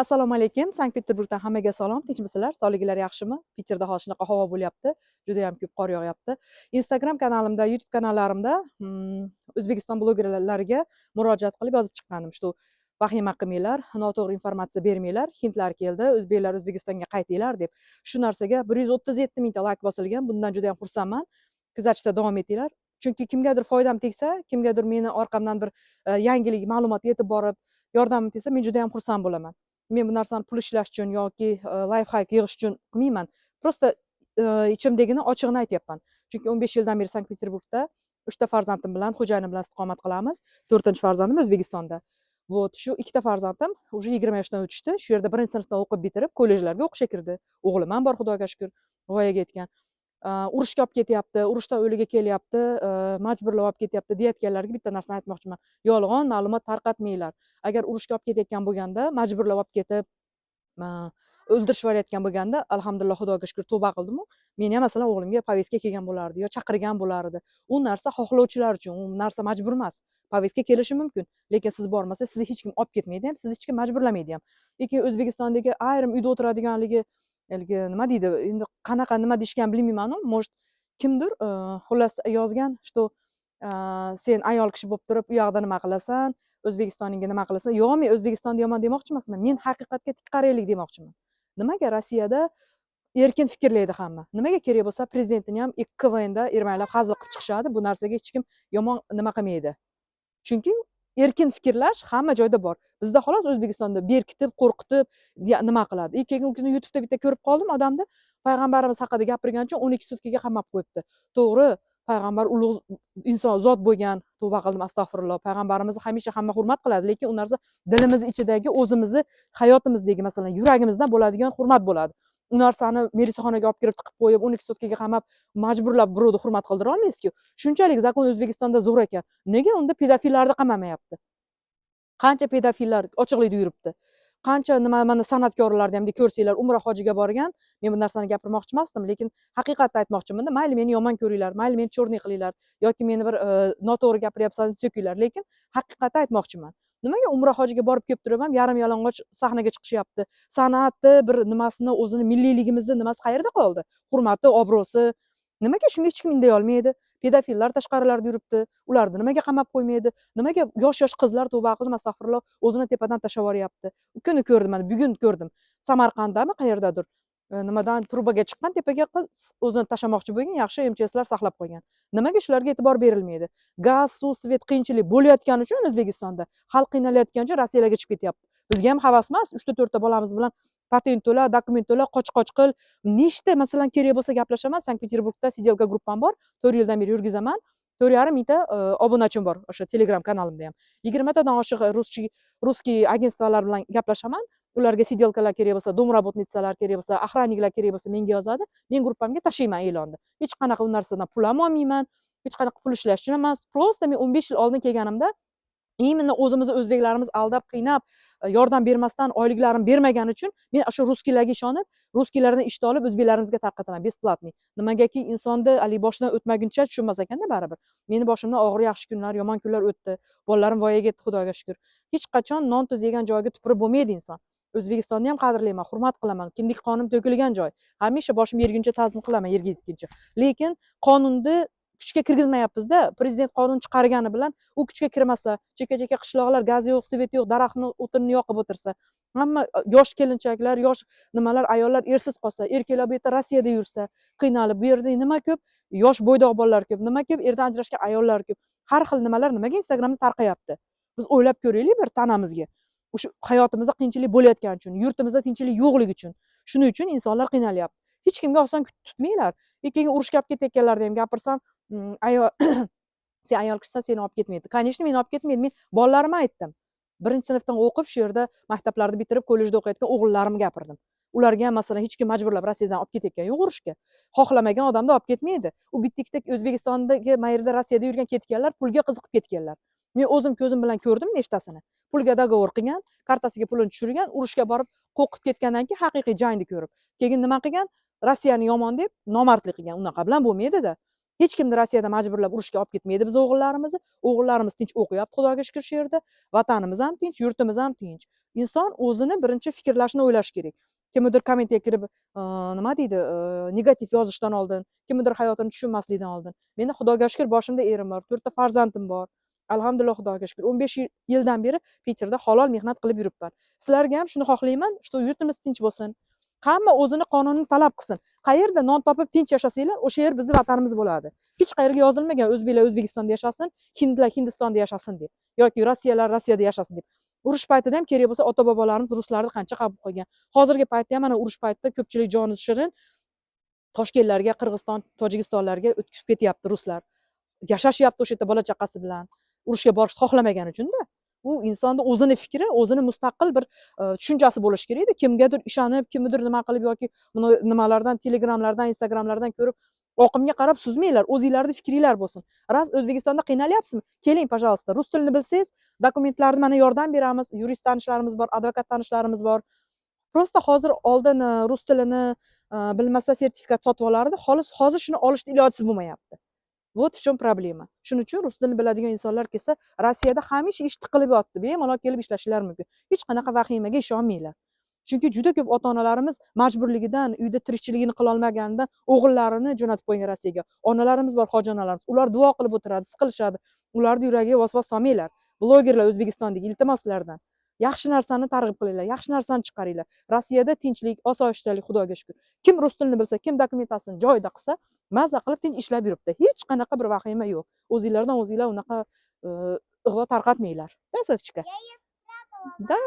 Assalomu alaykum. Sankt-Peterburgdan hammaga salom. Tinchmisizlar? Sog'liginglar yaxshimi? Peterda hozir shunaqa havo bo'lyapti. Juda ham ko'p qor yog'yapti. Instagram kanalimda, YouTube kanallarimda O'zbekiston blogerlariga murojaat qilib yozib chiqqanim. Shu vahima qilmanglar, noto'g'ri informatsiya bermanglar. Hindlar keldi, o'zbeklar O'zbekistonga qaytinglar deb. Shu narsaga 137 mingta layk bosilgan. Bundan juda ham xursandman. Kuzatishda davom etinglar. Chunki kimgadir foydam tegsa, kimgadir meni orqamdan bir yangilik, ma'lumot yetib borib, yordamim tegsa, men juda ham xursand bo'laman. Men bu narsani pul ishlash uchun yoki life hack yig'ish uchun qilmayman. Prosta ichimdagini ochig'ini aytyapman. Chunki 15 yildan beri Sankt-Peterburgda 3 ta farzandim bilan, xo'jayinim bilan istiqomat qilamiz. 4-farzandim O'zbekistonda. Вот, shu 2 ta farzandim уже 20 yoshdan o'tishdi. Shu yerda 1-sinfdan o'qib bitirib, kollejlarga o'qishga kirdi. O'g'lim ham bor, Xudoga shukr, voyaga yetgan. Urushga olib ketyapti, urushdan o'liga kelyapti, majburlab olib ketyapti deyotganlarga bitta narsani aytmoqchiman. Yolg'on ma'lumot tarqatmanglar. Agar urushga olib ketayotgan bo'lganda, majburlab olib ketib, o'ldirishib yuborayotgan bo'lganda, alhamdulillah, Xudoga shukr, tavba qildim-u, meni ham masalan o'g'limga повестка kelgan bo'lardi yo chaqirgan bo'lardi. U narsa xohlovchilar uchun, u narsa majbur emas. Повестка kelishi mumkin, lekin siz bormasa sizni hech kim olib ketmaydi ham, sizni hech kim majburlamaydi ham. Lekin O'zbekistondagi ayrim uyda o'tiradiganligi nima deydi, endi qanaqa nima deyishgan bilmayman-u, может kimdir xullas yozgan, что sen ayol kishi bo'lib turib u yoqda nima qilasan, O'zbekistoningga nima qilasan. Yo'q, men O'zbekistonni yomon demoqchi emasman. Men haqiqatga tik qaraylik demoqchiman. Nimaga Rossiyada erkin fikrlaydi hamma? Nimaga kerak bo'lsa prezidentini ham KVNda ermaklar hazil qilib chiqishadi. Bu narsaga hech kim yomon nima qilmaydi. Chunki erkin fikrlash hamma joyda bor. Bizda xolos O'zbekistonda berkitib, qo'rqitib nima qiladi. Keyin u kuni YouTube'da bitta ko'rib qoldim, odamni payg'ambarimiz haqida gapirgani uchun 12 sutkaga qamab qo'yibdi. To'g'ri, payg'ambar ulug' inson zot bo'lgan. Tavba qildim, astag'firulloh. Payg'ambarimizni hamisha hamma hurmat qiladi, lekin u narsa dilimiz ichidagi o'zimizni hayotimizdagi, masalan, yuragimizdan bo'ladigan hurmat bo'ladi. U narsani merisaxonaga olib kirib tiqib qo'yib 12 sutkaga qamab majburlab birovni hurmat qildira olmaysiz-ku. Shunchalik zakon O'zbekistonda zo'r ekan. Nega unda pedofillarni qamamayapti? Qancha pedofillar ochiqlikda yuribdi? Qancha mana san'atkorlarni ham ko'rsanglar, Umra hojiga borgan. Men bu narsani gapirmoqchi emasdim, lekin haqiqatni aytmoqchiman. Mayli meni yomon ko'ringlar, mayli meni cho'rniy qilinglar yoki meni bir noto'g'ri gapiryapsan so'kinglar, lekin haqiqatni aytmoqchiman. Nimaga Umra hojiga borib kelib turib ham yarim yalang'och sahnaga chiqishyapti? San'atni bir nimasini, o'zini milliyligimizni nimasi qayerda qoldi? Hurmati, obro'si. Nimaga shunga hech kim inday olmaydi? Pedofillar tashqarilarda yuribdi. Ularni nimaga qamab qo'ymaydi? Nimaga yosh qizlar, tavba qildim, astag'firulloh, o'zini tepadan tashlab yuboryapti? U kuni ko'rdim, mana bugun ko'rdim. Samarqanddami, qayerdadir. Nimadan turbaga chiqqan, tepaga qiz o'zini tashlamoqchi bo'lgan, yaxshi MCSlar saqlab qo'ygan. Nimaga shularga e'tibor berilmaydi? Gaz, suv, svet qiyinchilik bo'layotgani uchun O'zbekistonda xalq qiynalayotgani uchun Rossiyaga chiqib ketyapti. Bizga ham havas emas, 3-4 ta bolamiz bilan patent to'la, dokument to'la, qoch qil. Nechta masalan kerak bo'lsa gaplashaman. Sankt-Peterburgda Sidelka gruppam bor. 4 yildan beri yurgizaman. 4,5 mingta obunachim bor o'sha Telegram kanalimda ham. 20 tadan oshiq russkiy agentstvalar bilan gaplashaman. Ularga sidelkalar kerak bo'lsa, domraботnitsalar kerak bo'lsa, охранникlar kerak bo'lsa menga yozadi. Men gruppamga tashlayman e'lonni. Hech qanaqa u narsadan pul ham olmayman. Hech qanaqa pul ishlash uchun emas. Prosta men 15 yil oldin kelganimda именно o'zimizni o'zbeklarimiz aldab, qiynab, yordam bermasdan oyliklarini bermagani uchun men o'sha russkiylarga ishonib, russkiylardan ishni olib o'zbeklarimizga tarqataman besplatniy. Nimagaki insonni ali boshidan o'tmaguncha tushunmas ekanda baribir. Meni boshimdan og'ir yaxshi kunlar, yomon kunlar o'tdi. Bolalarim voyaga yetdi, Xudoga shukr. Hech qachon non tuz yegan joyga tupurib bo'lmaydi inson. O'zbekistonni ham qadrlayman, hurmat qilaman. Kindik qonim to'kilgan joy. Hamisha boshim yerguncha ta'zim qilaman, yerga yetguncha. Lekin qonunni kuchga kirgizmayapmiz-da. Prezident qonun chiqargani bilan u kuchga kirmasa, cheka-cheka qishloqlar gazi yo'q, svet yo'q, daraxtni o'tinni yoqib o'tirsa, hamma yosh kelinchaklar, yosh nimalar, ayollar ersiz qolsa, erkaklar bu yerda Rossiyada yursa, qiynalib, bu yerda nima ko'p? Yosh bo'ydoq bolalar ko'p, nima ko'p? Erdan ajrashgan ayollar ko'p. Har xil nimalar nimaga Instagramda tarqayapti? Biz o'ylab ko'raylik bir tanamizga. O'sha hayotimizda qiyinchilik bo'layotgani uchun, yurtimizda tinchlik yo'qligi uchun. Shuning uchun insonlar qiynalyapti. Hech kimga oson tutmanglar. Keyin urushga olib ketayotganlarni ham gapirsam, ayol sen ayol kishisan, seni olib ketmaydi. Конечно, meni olib ketmaydi. Men bolalarimga aytdim. 1-sinfdan o'qib, shu yerda maktablarni bitirib, kollejda o'qiyotgan o'g'illarimga gapirdim. Ularga ham masalan hech kim majburlab Rossiyadan olib ketayotgan yo'q urushga. Xohlamagan odamni olib ketmaydi. U bitta-ikkita O'zbekistondagi mayerda Rossiyada yurgan ketganlar, pulga qiziqib ketganlar. Men o'zim ko'zim bilan ko'rdim nechtasini. Pulga dogovor qilgan, kartasiga pulini tushirgan, urushga borib qo'qib ketgandan keyin haqiqiy jangni ko'rib. Keyin nima qilgan? Rossiyani yomon deb nomardlik qilgan. Unaqa bilan bo'lmaydi-da. Hech kimni Rossiyada majburlab urushga olib ketmaydi biz o'g'illarimizni. O'g'illarimiz tinch o'qiyapti, Xudoga shukr shu yerda. Vatanimiz ham tinch, yurtimiz ham tinch. Inson o'zini birinchi fikrlashni o'ylash kerak. Kimnidir kommentga kirib, nima deydi, negativ yozishdan oldin, kimnidir hayotini tushunmaslikdan oldin. Meni Xudoga shukr boshimda erim bor, 4 ta farzandim bor. Alhamdulillah Xudoga shukr. 15 yildan beri Peterda halol mehnat qilib yuribman. Sizlarga ham shuni xohlayman, shu yurtimiz tinch bo'lsin. Hamma o'zini qonunini talab qilsin. Qayerda non topib tinch yashasanglar, o'sha yer bizning vatanimiz bo'ladi. Hech qayerga yozilmagan o'zbeklar O'zbekistonda yashasin, hindlar Hindistonda yashasin deb yoki rossiyalar Rossiyada yashasin deb. Urush paytida ham kerak bo'lsa ota bobolarimiz ruslarni qancha qabul qilgan. Hozirgi paytda ham mana urush paytida ko'pchilik joni shirin Toshkentlarga, Qirg'iziston, Tojikistonlarga o'tib ketyapti ruslar. Yashashyapti o'sha yerda bola chaqasi bilan. Urushga borishni xohlamagani uchun-da. U insonning o'zini fikri, o'zini mustaqil bir tushunchasi bo'lishi kerak-da. Kimgadir ishonib, kimnidir nima qilib yoki nimalardan, telegramlardan, instagramlardan ko'rib oqimga qarab suzmanglar. O'zingizlarning fikringlar bo'lsin. Ras O'zbekistonda qiynalyapsizmi? Keling, pожалуйста, rus tilini bilsangiz, dokumentlarni mana yordam beramiz. Yurist tanishlarimiz bor, advokat tanishlarimiz bor. Prosta hozir oldin rus tilini bilmasa sertifikat sotib olardi. Hozir shuni olishni ilojisi bo'lmayapti. Вот в чем проблема. Shuning uchun rus tilini biladigan insonlar kelsa, Rossiyada hamisha ish tiqilib yotdi. Bemalol kelib ishlashlari mumkin. Hech qanaqa vahimaga ishonmanglar. Chunki juda ko'p ota-onalarimiz majburligidan, uyda tirikchiligini qila olmaganidan o'g'illarini jo'natib qo'ygan Rossiyaga. Onalarimiz bor, hojonalarimiz. Ular duo qilib o'tiradi, siqilishadi. Ularning yuragiga vos-vos solmanglar. Blogerlar O'zbekistondagi iltimos sizlardan. Yaxshi narsani targ'ib qilinglar, yaxshi narsani chiqaringlar. Rossiyada tinchlik, osoyishtalik, Xudoga shukr. Kim rus tilini bilsa, kim dokumentasini joyida qilsa, mazza qilib tinch ishlab yuribdi. Hech qanaqa bir vahima yo'q. O'zingizlardan o'zingizlar unaqa ig'vo tarqatmanglar. Da, Sofchika? Да.